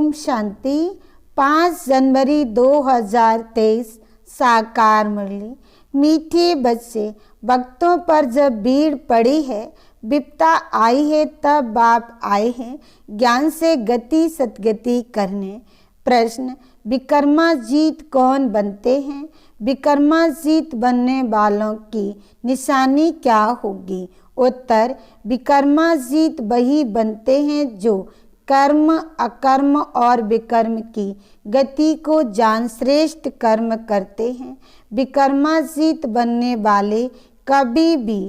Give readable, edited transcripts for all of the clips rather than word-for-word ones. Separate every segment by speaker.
Speaker 1: ओम शांति। 5 जनवरी 2023 साकार मुरली। मीठे बच्चे, भक्तों पर जब भीड़ पड़ी है, विपदा आई है, तब बाप आए हैं ज्ञान से गति सतगति करने। प्रश्न, विक्रमाजीत कौन बनते हैं? विक्रमाजीत बनने वालों की निशानी क्या होगी? उत्तर, विक्रमाजीत वही बनते हैं जो कर्म, अकर्म और विकर्म की गति को जान श्रेष्ठ कर्म करते हैं। विक्रमाजीत बनने वाले कभी भी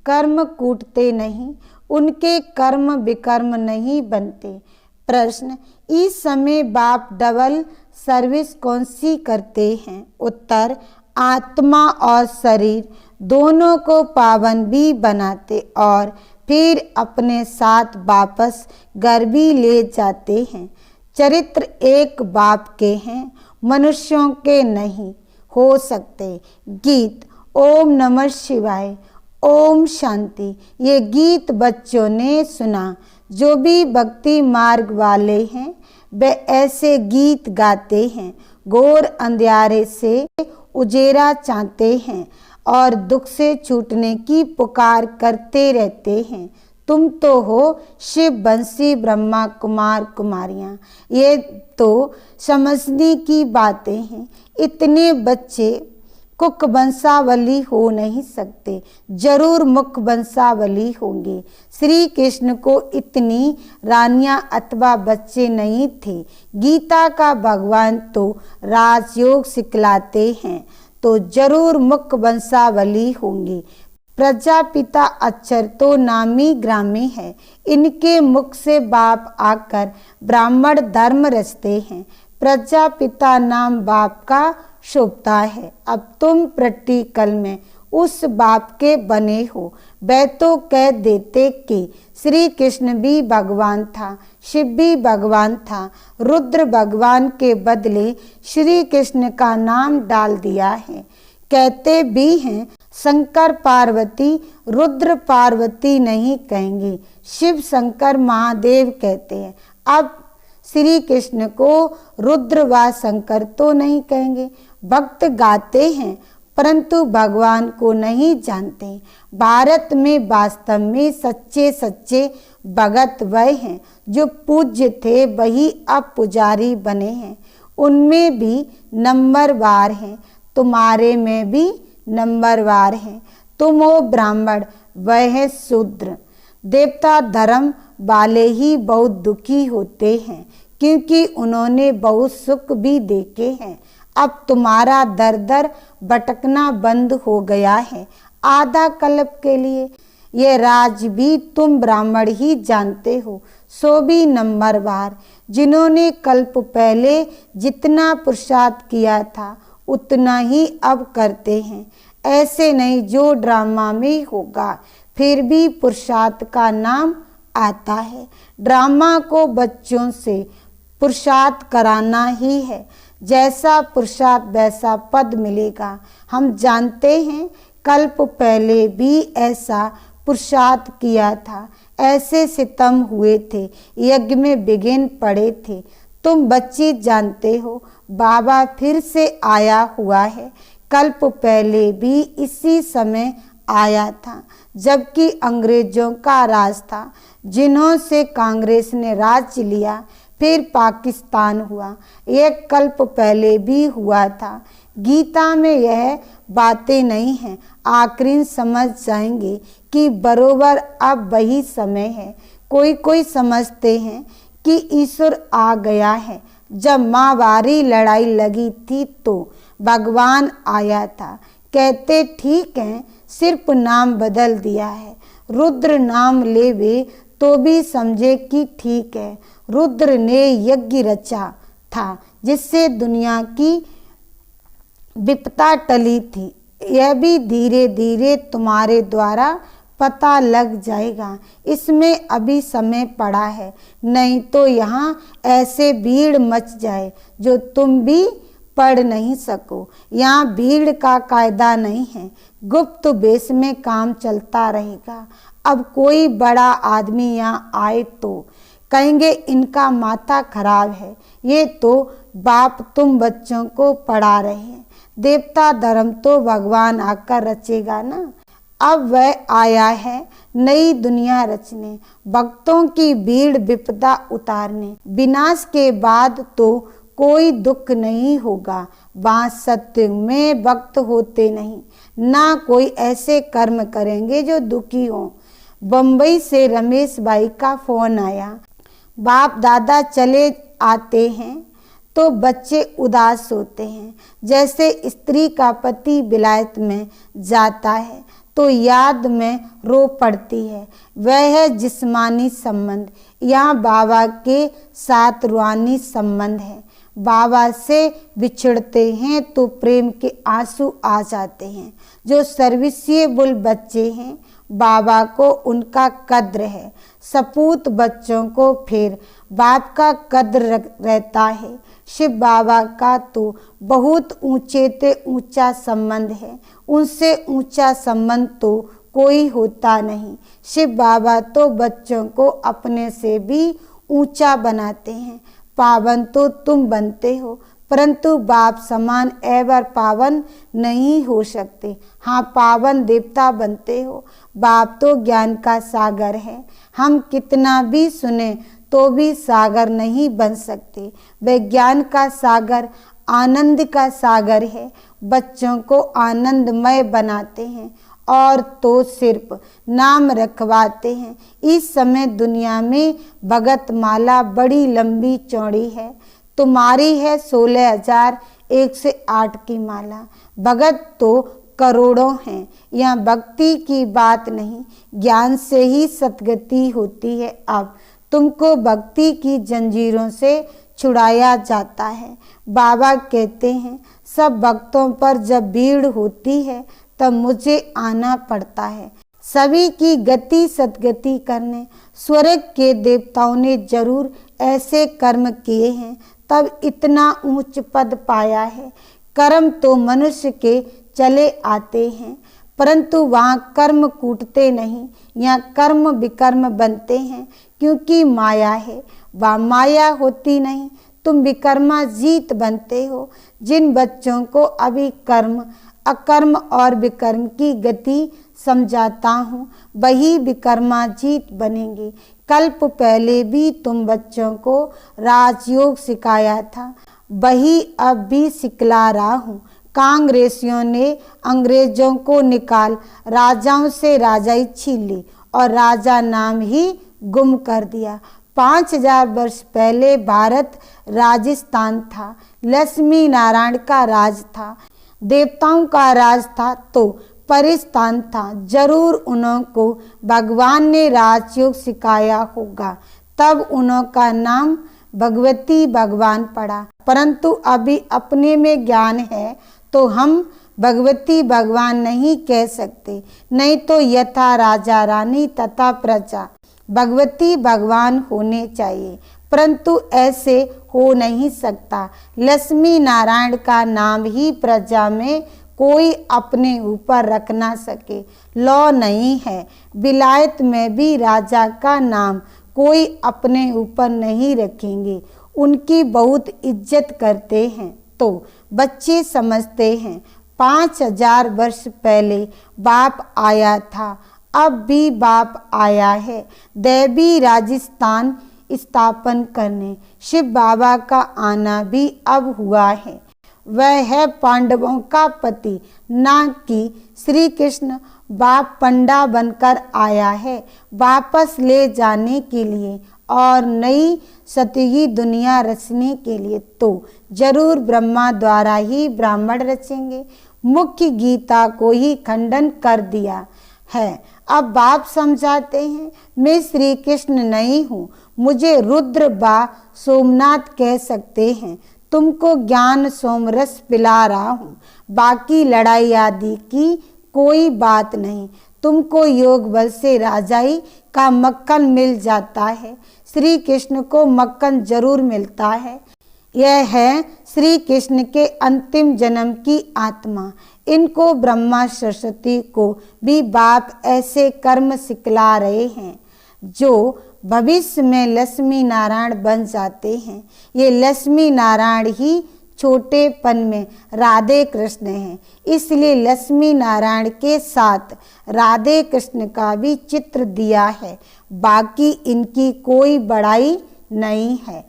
Speaker 1: कर्म कूटते नहीं, उनके कर्म विकर्म नहीं बनते। प्रश्न, इस समय बाप डबल सर्विस कौन सी करते हैं? उत्तर, आत्मा और शरीर दोनों को पावन भी बनाते और फिर अपने साथ वापस घर भी ले जाते हैं। चरित्र एक बाप के हैं, मनुष्यों के नहीं हो सकते। गीत ओम नमः शिवाय, ओम शांति। ये गीत बच्चों ने सुना। जो भी भक्ति मार्ग वाले हैं वे ऐसे गीत गाते हैं। घोर अंधियारे से उजेरा चाहते हैं और दुख से छूटने की पुकार करते रहते हैं। तुम तो हो शिव, बंसी, ब्रह्मा, कुमार, कुमारियाँ। ये तो समझने की बातें हैं। इतने बच्चे कुक वंशावली हो नहीं सकते, जरूर मुख वंशावली होंगे। श्री कृष्ण को इतनी रानियां अथवा बच्चे नहीं थे। गीता का भगवान तो राजयोग सिखलाते हैं, तो जरूर मुख वंशावली होंगे। प्रजापिता अक्षर तो नामी ग्रामी है, इनके मुख से बाप आकर ब्राह्मण धर्म रचते हैं। प्रजापिता नाम बाप का शोभता है। अब तुम प्रैक्टिकल में उस बाप के बने हो। वे तो कह देते कि श्री कृष्ण भी भगवान था, शिव भी भगवान था। रुद्र भगवान के बदले श्री कृष्ण का नाम डाल दिया है। कहते भी हैं शंकर पार्वती, रुद्र पार्वती नहीं कहेंगे, शिव शंकर महादेव कहते हैं। अब श्री कृष्ण को रुद्र व शंकर तो नहीं कहेंगे। भक्त गाते हैं परंतु भगवान को नहीं जानते। भारत में वास्तव में सच्चे सच्चे भगत वह हैं जो पूज्य थे, वही अब पुजारी बने हैं। उनमें भी नंबरवार हैं, तुम्हारे में भी नंबरवार हैं। तुम हो ब्राह्मण, वह है शूद्र। देवता धर्म वाले ही बहुत दुखी होते हैं, क्योंकि उन्होंने बहुत सुख भी देखे हैं। अब तुम्हारा दर दर भटकना बंद हो गया है आधा कल्प के लिए। ये राज भी तुम ब्राह्मण ही जानते हो, सो भी नंबरवार, जिन्होंने कल्प पहले जितना पुरुषार्थ किया था उतना ही अब करते हैं। ऐसे नहीं जो ड्रामा में होगा, फिर भी पुरुषार्थ का नाम आता है। ड्रामा को बच्चों से पुरुषार्थ कराना ही है। जैसा पुरुषार्थ वैसा पद मिलेगा। हम जानते हैं कल्प पहले भी ऐसा पुरुषार्थ किया था, ऐसे सितम हुए थे, यज्ञ में विघ्न पड़े थे। तुम बच्चे जानते हो बाबा फिर से आया हुआ है। कल्प पहले भी इसी समय आया था, जबकि अंग्रेजों का राज था, जिन्हों से कांग्रेस ने राज्य लिया, फिर पाकिस्तान हुआ। एक कल्प पहले भी हुआ था। गीता में यह बातें नहीं हैं। आखिरी समझ जाएंगे कि बरोबर अब वही समय है। कोई कोई समझते हैं कि ईश्वर आ गया है। जब माहवारी लड़ाई लगी थी तो भगवान आया था। कहते ठीक है, सिर्फ नाम बदल दिया है। रुद्र नाम लेवे तो भी समझे कि ठीक है। रुद्र ने यज्ञ रचा था जिससे दुनिया की विपदा टली थी। यह भी धीरे धीरे तुम्हारे द्वारा पता लग जाएगा। इसमें अभी समय पड़ा है, नहीं तो यहाँ ऐसे भीड़ मच जाए जो तुम भी पढ़ नहीं सको। यहाँ भीड़ का कायदा नहीं है, गुप्त बेस में काम चलता रहेगा। अब कोई बड़ा आदमी यहाँ आए तो कहेंगे इनका माथा खराब है, ये तो बाप तुम बच्चों को पढ़ा रहे हैं। देवता धर्म तो भगवान आकर रचेगा ना। अब वह आया है नई दुनिया रचने, भक्तों की भीड़ विपदा उतारने। विनाश के बाद तो कोई दुख नहीं होगा, वहाँ सत्य में भक्त होते नहीं, ना कोई ऐसे कर्म करेंगे जो दुखी हों। बम्बई से रमेश भाई का फोन आया। बाप दादा चले आते हैं तो बच्चे उदास होते हैं। जैसे स्त्री का पति विलायत में जाता है तो याद में रो पड़ती है। वह है जिस्मानी संबंध, यहाँ बाबा के साथ रूहानी संबंध है। बाबा से बिछड़ते हैं तो प्रेम के आंसू आ जाते हैं। जो सर्विसिएबल बच्चे हैं, बाबा को उनका कद्र है। सपूत बच्चों को फिर बाप का कद्र रहता है। शिव बाबा का तो बहुत ऊंचे ते ऊंचा संबंध है, उनसे ऊंचा संबंध तो कोई होता नहीं। शिव बाबा तो बच्चों को अपने से भी ऊंचा बनाते हैं। पावन तो तुम बनते हो, परंतु बाप समान एवर पावन नहीं हो सकते। हाँ, पावन देवता बनते हो। बाप तो ज्ञान का सागर है, हम कितना भी सुने तो भी सागर नहीं बन सकते। वे ज्ञान का सागर, आनंद का सागर है। बच्चों को आनंदमय बनाते हैं और तो सिर्फ नाम रखवाते हैं। इस समय दुनिया में भगत माला बड़ी लंबी चौड़ी है। तुम्हारी है 16,108 की माला। भगत तो करोड़ों हैं। यह भक्ति की बात नहीं, ज्ञान से ही सतगति होती है। अब तुमको भक्ति की जंजीरों से छुड़ाया जाता है। बाबा कहते हैं सब भक्तों पर जब भीड़ होती है तब मुझे आना पड़ता है। सभी की गति सदगति करने स्वर्ग के देवताओं ने जरूर ऐसे कर्म किए हैं, तब इतना ऊंच पद पाया है। कर्म तो मनुष्य के चले आते हैं, परंतु वहाँ कर्म कूटते नहीं, यहाँ कर्म विकर्म बनते हैं। क्योंकि माया है, वहाँ माया होती नहीं। तुम विकर्मा जीत बनते हो। जिन बच्चों को अभी कर्म अकर्म और विकर्म की गति समझाता हूँ, वही विकर्मा जीत बनेंगे। कल्प पहले भी तुम बच्चों को राजयोग सिखाया था, वही अब भी सिखला रहा हूँ। कांग्रेसियों ने अंग्रेजों को निकाल राजाओं से राजाई छीन ली और राजा नाम ही गुम कर दिया। 5000 वर्ष पहले भारत राजस्थान था, लक्ष्मी नारायण का राज था, देवताओं का राज था तो परिस्थान था। जरूर उनको भगवान ने राजयोग सिखाया होगा, तब उनका नाम भगवती भगवान पड़ा। परंतु अभी अपने में ज्ञान है तो हम भगवती भगवान नहीं कह सकते, नहीं तो यथा राजा रानी तथा प्रजा भगवती भगवान होने चाहिए, परंतु ऐसे हो नहीं सकता। लक्ष्मी नारायण का नाम ही प्रजा में कोई अपने ऊपर रख ना सके, लॉ नहीं है। विलायत में भी राजा का नाम कोई अपने ऊपर नहीं रखेंगे, उनकी बहुत इज्जत करते हैं। तो बच्चे समझते हैं 5000 वर्ष पहले बाप आया था, अब भी बाप आया है दैवी राजस्थान स्थापन करने। शिव बाबा का आना भी अब हुआ है। वह है पांडवों का पति, ना कि श्री कृष्ण। बाप पंडा बनकर आया है वापस ले जाने के लिए और नई सतयुगी दुनिया रचने के लिए। तो जरूर ब्रह्मा द्वारा ही ब्राह्मण रचेंगे। मुख्य गीता को ही खंडन कर दिया है। अब बाप समझाते हैं मैं श्री कृष्ण नहीं हूँ, मुझे रुद्र बा सोमनाथ कह सकते हैं। तुमको ज्ञान सोमरस पिला रहा हूँ, बाकी लड़ाई आदि की कोई बात नहीं। तुमको योग बल से राजाई का मक्खन मिल जाता है, श्री कृष्ण को मक्खन जरूर मिलता है। यह है श्री कृष्ण के अंतिम जन्म की आत्मा। इनको ब्रह्मा सरस्वती को भी बाप ऐसे कर्म सिखला रहे हैं जो भविष्य में लक्ष्मी नारायण बन जाते हैं। ये लक्ष्मी नारायण ही छोटेपन में राधे कृष्ण हैं, इसलिए लक्ष्मी नारायण के साथ राधे कृष्ण का भी चित्र दिया है। बाकी इनकी कोई बड़ाई नहीं है।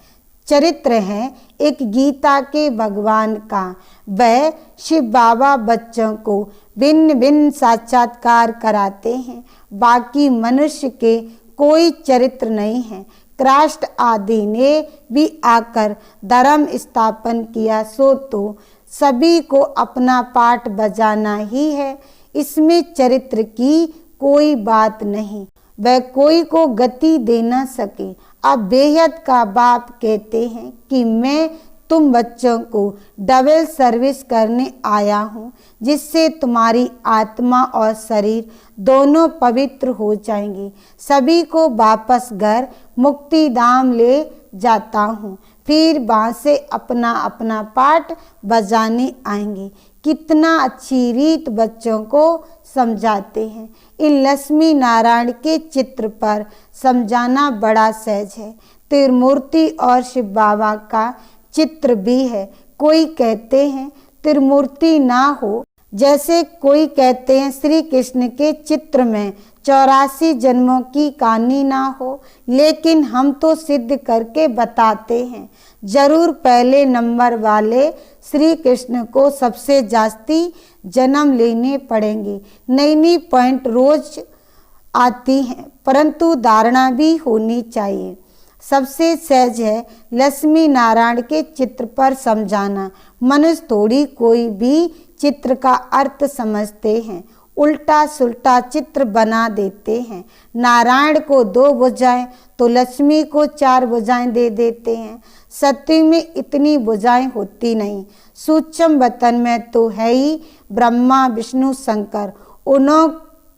Speaker 1: चरित्र है एक गीता के भगवान का। वह शिव बाबा बच्चों को भिन्न भिन्न साक्षात्कार कराते हैं। बाकी मनुष्य के कोई चरित्र नहीं है। कृष्ण आदि ने भी आकर धर्म स्थापन किया, सो तो सभी को अपना पाठ बजाना ही है। इसमें चरित्र की कोई बात नहीं। वह कोई को गति दे न सके। अब बेहद का बाप कहते हैं कि मैं तुम बच्चों को डबल सर्विस करने आया हूँ, जिससे तुम्हारी आत्मा और शरीर दोनों पवित्र हो जाएंगे। सभी को वापस घर मुक्ति धाम ले जाता हूँ, फिर वहाँ से अपना अपना पाठ बजाने आएंगे। कितना अच्छी रीत बच्चों को समझाते हैं। इन लक्ष्मी नारायण के चित्र पर समझाना बड़ा सहज है। त्रिमूर्ति और शिव बाबा का चित्र भी है। कोई कहते हैं त्रिमूर्ति ना हो, जैसे कोई कहते हैं श्री कृष्ण के चित्र में 84 जन्मों की कहानी ना हो। लेकिन हम तो सिद्ध करके बताते हैं, जरूर पहले नंबर वाले श्री कृष्ण को सबसे जास्ती जन्म लेने पड़ेंगे। नई नई पॉइंट रोज आती हैं, परंतु धारणा भी होनी चाहिए। सबसे सहज है लक्ष्मी नारायण के चित्र पर समझाना। मनुष्य थोड़ी कोई भी चित्र का अर्थ समझते हैं, उल्टा सुल्टा चित्र बना देते हैं। नारायण को 2 भुजाएं तो लक्ष्मी को 4 भुजाएं दे देते हैं। सत्य में इतनी भुजाएं होती नहीं। सूक्ष्म वतन में तो है ही ब्रह्मा विष्णु शंकर, उन्हों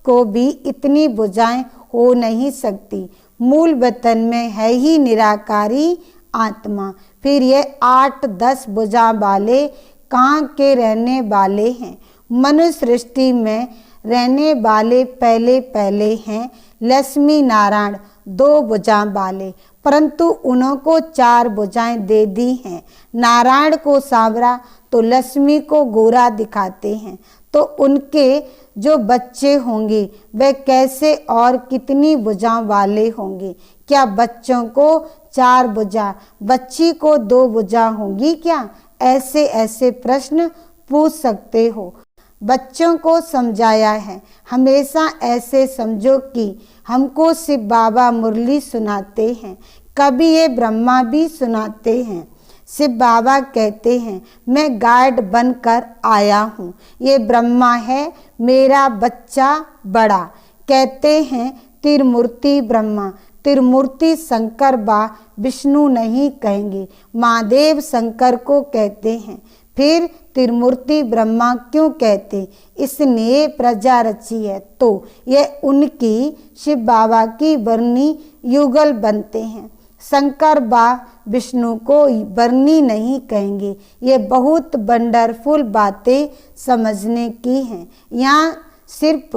Speaker 1: को भी इतनी भुजाएं हो नहीं सकती। मूल वतन में है ही निराकारी आत्मा। फिर ये 8-10 भुजा वाले कहाँ के रहने वाले हैं? मनुष्य सृष्टि में रहने वाले पहले पहले हैं लक्ष्मी नारायण 2 भुजा वाले, परंतु उन्हों को 4 भुजाएं दे दी हैं। नारायण को सांवरा तो लक्ष्मी को गोरा दिखाते हैं, तो उनके जो बच्चे होंगे वे कैसे और कितनी भुजा वाले होंगे? क्या बच्चों को 4 भुजा, बच्ची को 2 भुजा होंगी क्या? ऐसे ऐसे प्रश्न पूछ सकते हो। बच्चों को समझाया है, हमेशा ऐसे समझो कि हमको शिव बाबा मुरली सुनाते हैं, कभी ये ब्रह्मा भी सुनाते हैं। शिव बाबा कहते हैं मैं गाइड बनकर आया हूँ, ये ब्रह्मा है मेरा बच्चा बड़ा। कहते हैं त्रिमूर्ति ब्रह्मा, त्रिमूर्ति शंकर बा विष्णु नहीं कहेंगे, महादेव शंकर को कहते हैं। फिर त्रिमूर्ति ब्रह्मा क्यों कहते? इसने प्रजा रची है, तो यह उनकी शिव बाबा की वर्णी युगल बनते हैं। शंकर बा विष्णु को वर्णी नहीं कहेंगे। ये बहुत वंडरफुल बातें समझने की हैं। यहाँ सिर्फ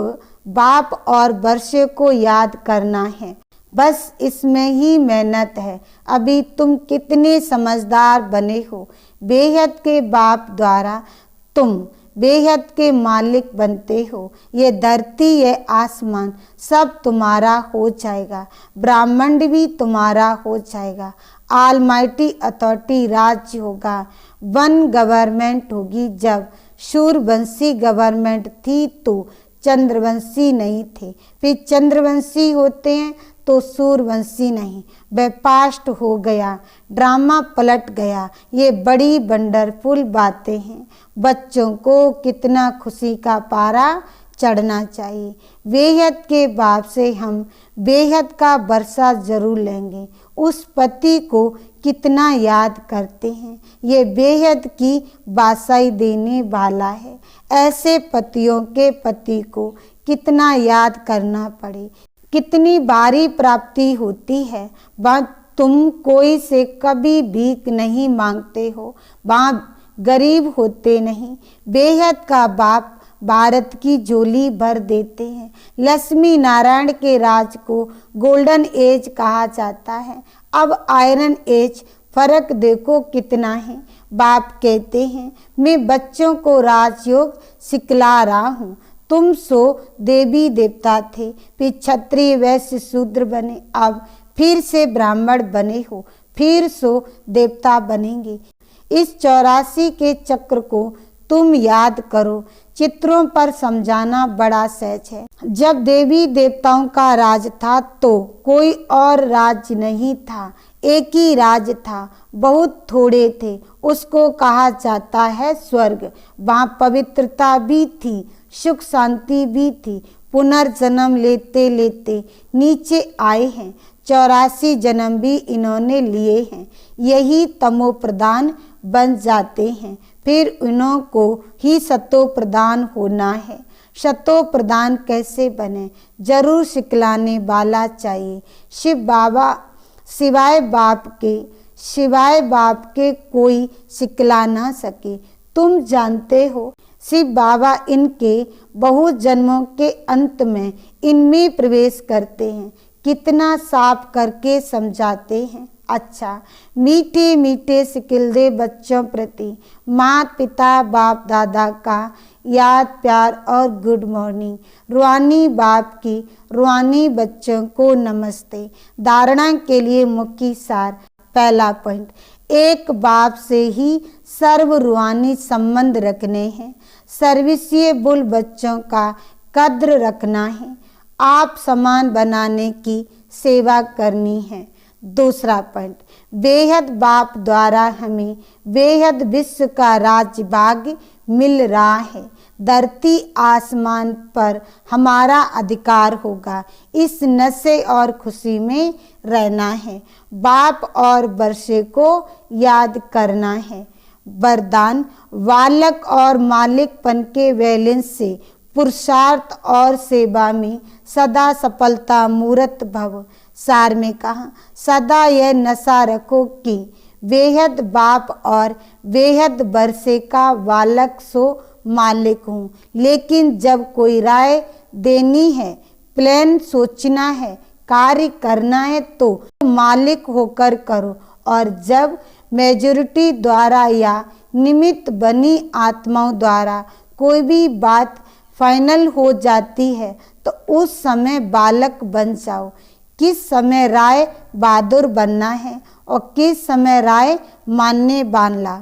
Speaker 1: बाप और वर्षे को याद करना है, बस इसमें ही मेहनत है। अभी तुम कितने समझदार बने हो। बेहद के बाप द्वारा तुम बेहद के मालिक बनते हो। ये धरती ये आसमान सब तुम्हारा हो जाएगा, ब्रह्मांड भी तुम्हारा हो जाएगा। ऑलमाइटी अथॉरिटी राज्य होगा, वन गवर्नमेंट होगी। जब सूर्यवंशी गवर्नमेंट थी तो चंद्रवंशी नहीं थे, फिर चंद्रवंशी होते हैं तो सूर्यवंशी नहीं। वह पास्ट हो गया, ड्रामा पलट गया। ये बड़ी वंडरफुल बातें हैं। बच्चों को कितना खुशी का पारा चढ़ना चाहिए। बेहद के बाप से हम बेहद का वर्षा जरूर लेंगे। उस पति को कितना याद करते हैं, ये बेहद की बासाई देने वाला है। ऐसे पतियों के पति को कितना याद करना पड़े, कितनी बारी प्राप्ति होती है। वहाँ तुम कोई से कभी भीख नहीं मांगते हो, वहाँ गरीब होते नहीं। बेहद का बाप भारत की झोली भर देते हैं। लक्ष्मी नारायण के राज को गोल्डन एज कहा जाता है। अब आयरन एज, फर्क देखो कितना है। बाप कहते हैं, मैं बच्चों को राजयोग सिखला रहा हूँ। तुम सो देवी देवता थे, फिर क्षत्रिय वैश्य शूद्र बने, अब फिर से ब्राह्मण बने हो, फिर सो देवता बनेंगे। इस 84 के चक्र को तुम याद करो। चित्रों पर समझाना बड़ा सहज है। जब देवी देवताओं का राज था तो कोई और राज्य नहीं था, एक ही राज था, बहुत थोड़े थे, उसको कहा जाता है स्वर्ग। वहाँ पवित्रता भी थी, सुख शांति भी थी। पुनर्जन्म लेते लेते नीचे आए हैं, 84 जन्म भी इन्होंने लिए हैं। यही तमो प्रधान बन जाते हैं, फिर इन्हों को ही सतो प्रधान होना है। सतो प्रधान कैसे बने, जरूर सिखलाने वाला चाहिए। शिव बाबा सिवाय बाप के कोई सिखला ना सके। तुम जानते हो, शिव बाबा इनके बहुत जन्मों के अंत में इनमें प्रवेश करते हैं। कितना साफ करके समझाते हैं। अच्छा, मीठे मीठे सिखिल दे बच्चों प्रति माता पिता बाप दादा का याद प्यार और गुड मॉर्निंग। रूहानी बाप की रूहानी बच्चों को नमस्ते। धारणा के लिए मुख्य सार। पहला पॉइंट, एक बाप से ही सर्व रूहानी संबंध रखने हैं। सर्विसिएबल बच्चों का कद्र रखना है। आप समान बनाने की सेवा करनी है। दूसरा पॉइंट, बेहद बाप द्वारा हमें बेहद विश्व का राज्य भाग्य मिल रहा है। धरती आसमान पर हमारा अधिकार होगा। इस नशे और खुशी में रहना है। बाप और वर्षे को याद करना है। वरदान, बालक और मालिकपन के बैलेंस से पुरुषार्थ और सेवा में सदा सफलता मूर्त भव। सार में कहा, सदा यह नशा रखो कि बेहद बाप और बेहद वर्षे का बालक सो मालिक हूँ। लेकिन जब कोई राय देनी है, प्लान सोचना है, कार्य करना है तो मालिक होकर करो। और जब मेजॉरिटी द्वारा या निमित्त बनी आत्माओं द्वारा कोई भी बात फाइनल हो जाती है तो उस समय बालक बन जाओ। किस समय राय बहादुर बनना है और किस समय राय मानने वाला,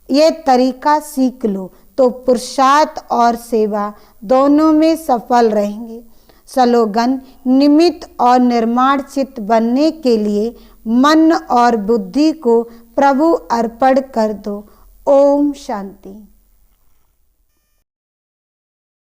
Speaker 1: ये तरीका सीख लो तो पुरुषार्थ और सेवा दोनों में सफल रहेंगे। स्लोगन, निमित्त और निर्माण चित्त बनने के लिए मन और बुद्धि को प्रभु अर्पण कर दो। ओम शांति।